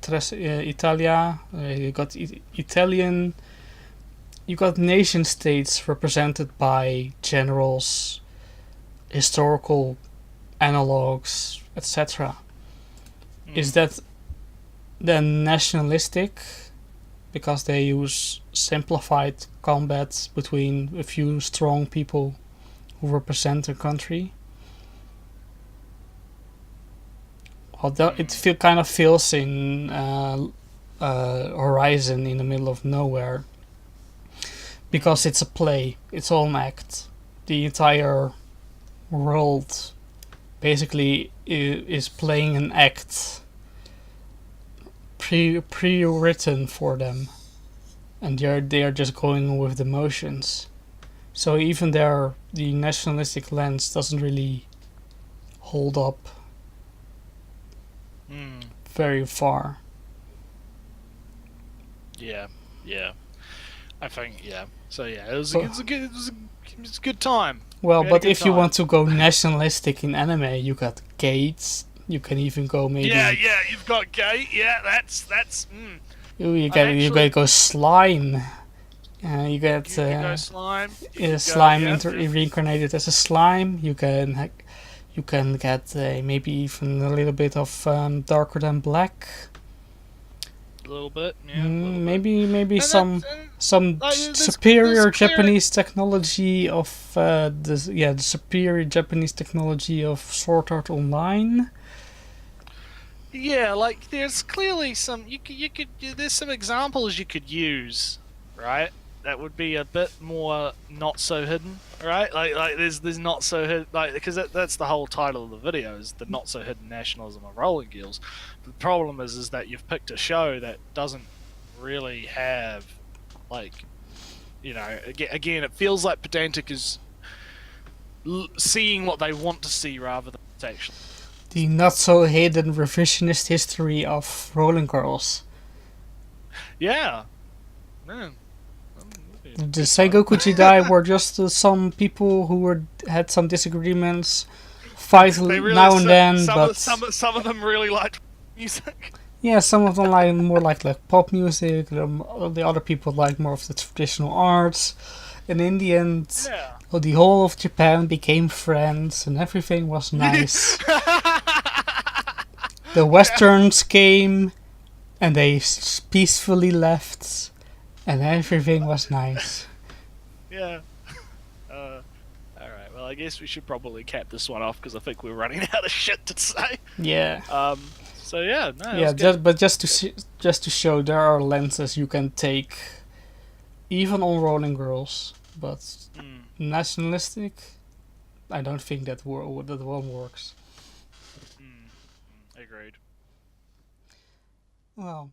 Tres Italia. You got Italian. You got nation states represented by generals, historical analogues, etc. Is that then nationalistic because they use simplified combat between a few strong people who represent a country? Although it kind of feels in Horizon in the middle of nowhere, because it's a play, it's all an act. The entire world basically is playing an act pre-written for them, and they are just going with the motions. So even there, the nationalistic lens doesn't really hold up very far. Yeah. I think, yeah. So yeah, So- it was a good time. Well, We had a but good if you time. want to go nationalistic in anime, you got gates. You can even go maybe. Yeah, you've got gay. Yeah, that's. You I'm you actually. gotta go slime. You get You could go slime. You could go. slime Yeah. reincarnated as a slime. You can get maybe even a little bit of darker than black. A little bit. Yeah. A little bit. Maybe And some there's superior clear. Japanese technology of the superior Japanese technology of Sword Art Online. Yeah, like there's clearly some you could there's some examples you could use, right? That would be a bit more not so hidden, right? Like there's not so hidden, like because that's the whole title of the video is the not so hidden nationalism of rolling girls. The problem is that you've picked a show that doesn't really have like again it feels like pedantic is seeing what they want to see rather than it's actually. The not so hidden revisionist history of Rolling Girls. Yeah. Man. The Seigoku Jidai were just some people who had some disagreements, fight Really now and then, but some of them really liked music. yeah, some of them like more like pop music. The other people like more of the traditional arts, and in the end, Yeah. the whole of Japan became friends, and everything was nice. The Westerns came, and they peacefully left, and everything was nice. Yeah. All right. Well, I guess we should probably cap this one off because I think we're running out of shit to say. Yeah. So yeah. No. Yeah. Just to show there are lenses you can take, even on Rolling Girls, but nationalistic. I don't think that one works. Agreed. Well,